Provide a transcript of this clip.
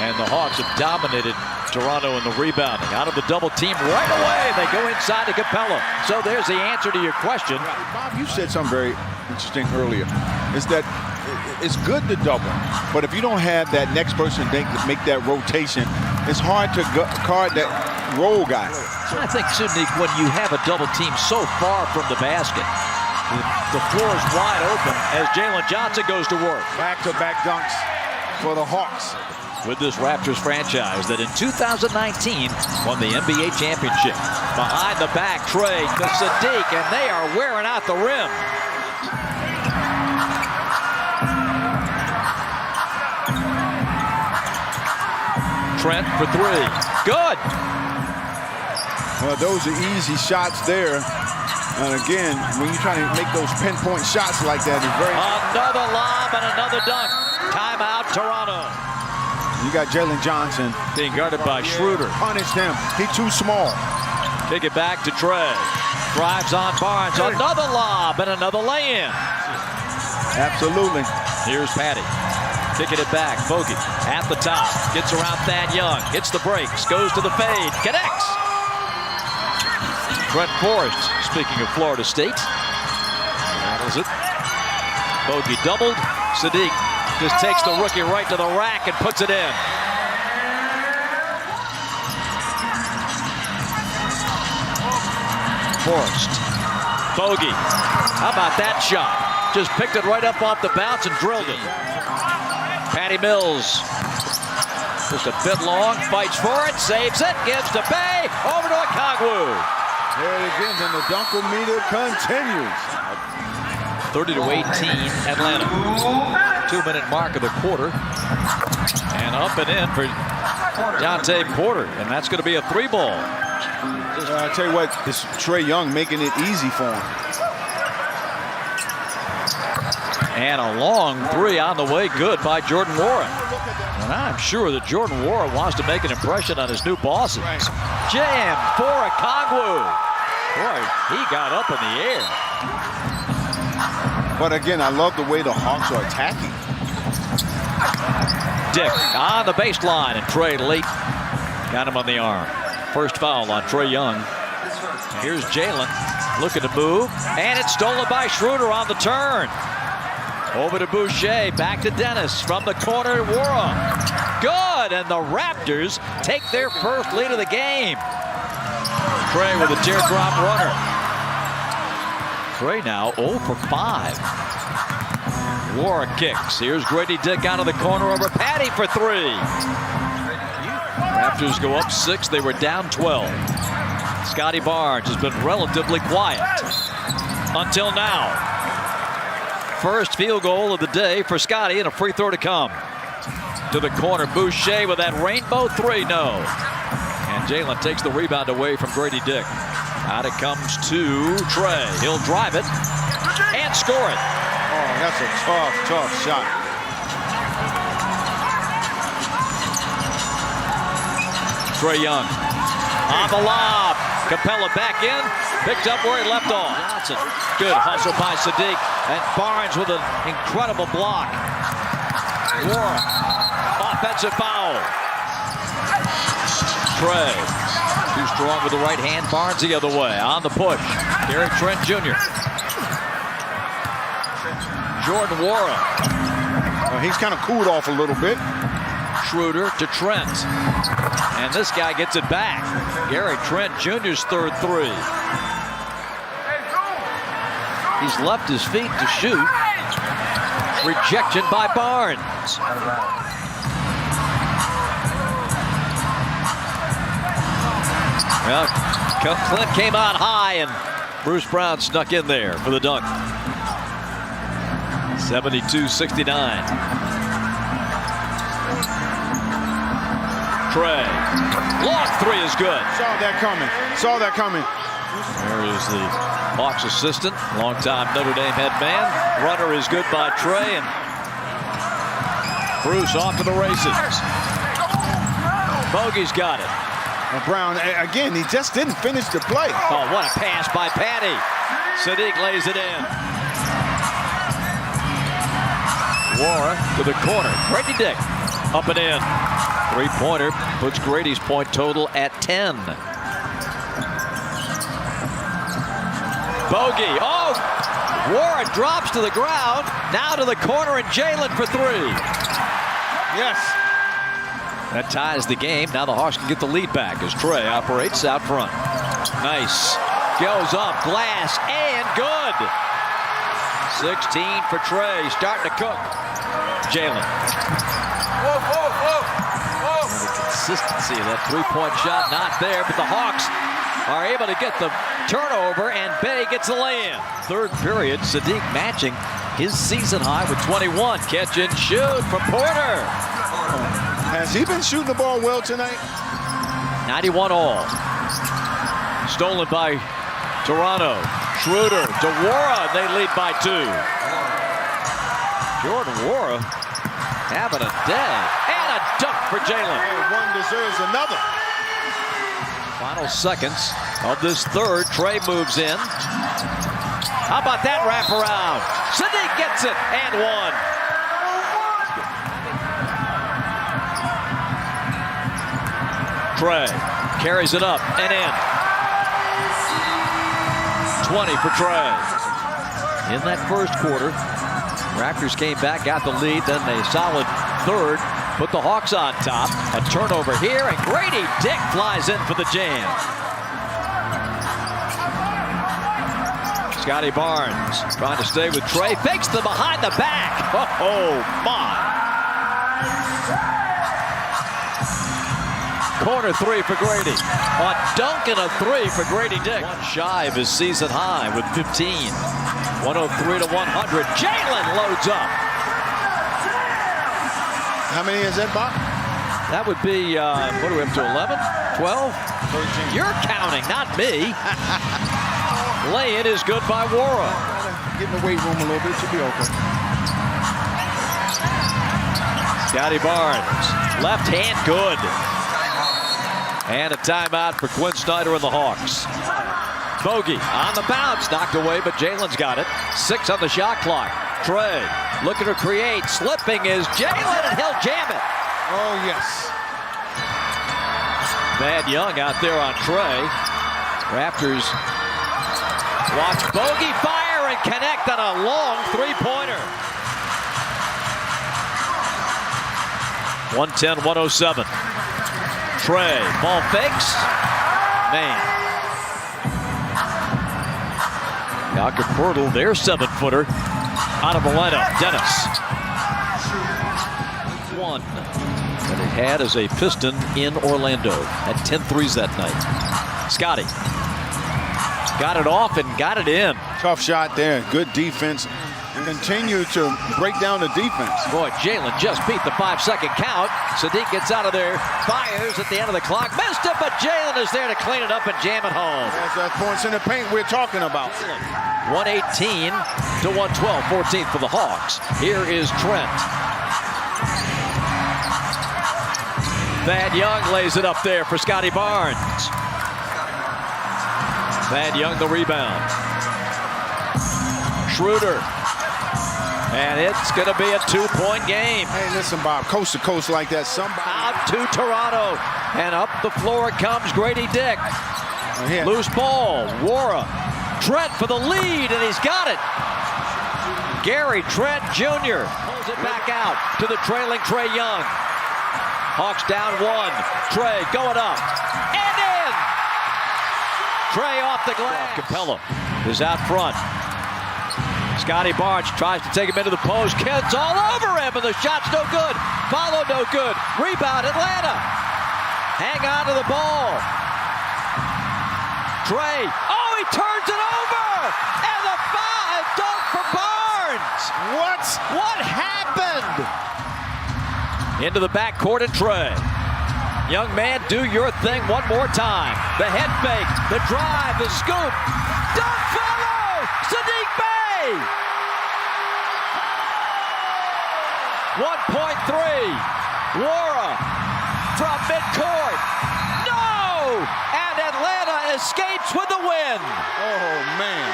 And the Hawks have dominated Toronto in the rebounding. Out of the double team right away. They go inside to Capella. So there's the answer to your question. Bob, you said something very interesting earlier. Is that it's good to double, but if you don't have that next person to make that rotation, it's hard to guard that roll guy. I think, Sydney, when you have a double team so far from the basket, the floor is wide open as Jalen Johnson goes to work. Back-to-back dunks for the Hawks. With this Raptors franchise that in 2019 won the NBA championship. Behind the back, Trey to Sadiq, and they are wearing out the rim. Trent for three. Good. Well, those are easy shots there. And again, when you're trying to make those pinpoint shots like that, it's very... Another lob and another dunk. Timeout, Toronto. You got Jalen Johnson being guarded by Schroeder. Punish him. He's too small. Kick it back to Trey. Drives on Barnes. Another lob and another lay-in. Absolutely. Here's Patty. Kicking it back. Bogey at the top. Gets around Thad Young. Hits the brakes. Goes to the fade. Connects. Trent Forrest, speaking of Florida State. Handles it. Bogey doubled. Sadiq just takes the rookie right to the rack and puts it in. Forrest. Bogey. How about that shot? Just picked it right up off the bounce and drilled it. Patty Mills. Just a bit long. Fights for it. Saves it. Gives to Bay. Over to Okongwu. There it again, and the dunkometer continues. 30-18 Atlanta. 2-minute mark of the quarter. And up and in for Dante Porter. And that's going to be a three ball. I tell you what, this Trae Young making it easy for him. And a long three on the way. Good by Jordan Nwora. And I'm sure that Jordan Nwora wants to make an impression on his new bosses. Jam for Okongwu. Boy, he got up in the air. But again, I love the way the Hawks are attacking. Dick on the baseline, and Trey late got him on the arm. First foul on Trae Young. Here's Jalen looking to move, and it's stolen by Schroeder on the turn. Over to Boucher, back to Dennis from the corner. Nwora. Good, and the Raptors take their first lead of the game. Trey with a teardrop runner. Trey now 0 for 5. Nwora kicks. Here's Grady Dick out of the corner over Patty for three. Raptors go up 6. They were down 12. Scotty Barnes has been relatively quiet until now. First field goal of the day for Scotty, and a free throw to come. To the corner, Boucher with that rainbow three, no. And Jalen takes the rebound away from Grady Dick. Out it comes to Trey. He'll drive it and score it. Oh, that's a tough shot. Trae Young on the lob. Capella back in. Picked up where he left off. Johnson. Good hustle by Sadiq. And Barnes with an incredible block. Nwora. Offensive foul. Trey. Too strong with the right hand. Barnes the other way. On the push. Gary Trent Jr. Jordan Nwora. He's kind of cooled off a little bit. Schroeder to Trent. And this guy gets it back. Gary Trent Jr.'s third three. He's left his feet to shoot. Rejection by Barnes. Well, Clint came out high, and Bruce Brown snuck in there for the dunk. 72-69. Trey. Long three is good. Saw that coming. There is the Hawks assistant, longtime Notre Dame head man. Runner is good by Trey, and Bruce off to the races. Bogey's got it. And Brown, again, he just didn't finish the play. Oh, what a pass by Patty. Sadiq lays it in. Nwora to the corner. Grady Dick Up and in. Three-pointer puts Grady's point total at 10. Bogey. Oh! Warren drops to the ground. Now to the corner, and Jalen for three. Yes. That ties the game. Now the Hawks can get the lead back as Trey operates out front. Nice. Goes up. Glass and good. 16 for Trey. Starting to cook. Jalen. The consistency of that three-point shot not there, but the Hawks are able to get the turnover, and Bay gets the lay-in. Third period, Sadiq matching his season high with 21. Catch and shoot from Porter. Has he been shooting the ball well tonight? 91 all. Stolen by Toronto. Schroeder, DeWara, they lead by 2. Jordan Nwora having a day. And a dunk for Jalen. One deserves another. Final seconds of this third. Trey moves in. How about that wraparound? Sadiq gets it and one. Trey carries it up and in. 20 for Trey. In that first quarter, Raptors came back, got the lead, then a solid third, put the Hawks on top. A turnover here, and Grady Dick flies in for the jam. Scotty Barnes trying to stay with Trey, fakes the behind the back. Oh my. Corner three for Grady. A dunk and a three for Grady Dick. One shy of his season high with 15. 103 to 100. Jalen loads up. How many is that, Bob? That would be, what are we up to, 11? 12? 13. You're counting, not me. Lay-in is good by Nwora. Get in the weight room a little bit, should be okay. Scotty Barnes, left hand good. And a timeout for Quinn Snyder and the Hawks. Bogey on the bounce, knocked away, but Jalen's got it. 6 on the shot clock. Trey looking to create, slipping is Jalen, and he'll jam it. Oh, yes. Thad Young out there on Trey. Raptors watch Bogey fire and connect on a long three-pointer. 110-107. Trey, ball fakes. Man. Jakob Poeltl, their 7-footer. Out of Atlanta, Dennis. One that he had as a Piston in Orlando. Had 10 threes that night. Scotty. Got it off and got it in. Tough shot there. Good defense. Continue to break down the defense. Boy, Jalen just beat the 5-second count. Sadiq gets out of there, fires at the end of the clock. Missed it, but Jalen is there to clean it up and jam it home. That's that points in the paint we're talking about. 118 to 112, 14th for the Hawks. Here is Trent. Thad Young lays it up there for Scotty Barnes. Thad Young the rebound. Schroeder. And it's going to be a 2-point game. Hey, listen, Bob, coast to coast like that, somebody. Out to Toronto. And up the floor comes Grady Dick. Loose ball. Nwora. Trent for the lead, and he's got it. Gary Trent Jr. pulls it back out to the trailing Trae Young. Hawks down 1. Trey going up. And in! Trey off the glass. Capella is out front. Scotty Barnes tries to take him into the post. Kent's all over him, and the shot's no good. Follow no good. Rebound, Atlanta. Hang on to the ball. Trey. Oh, he turns it over! And the foul dunk for Barnes! What happened? Into the backcourt and Trey. Young man, do your thing one more time. The head fake, the drive, the scoop. Dunk follow! Sadiq Bey! 1.3. Nwora from midcourt. No! And Atlanta escapes with the win. Oh, man.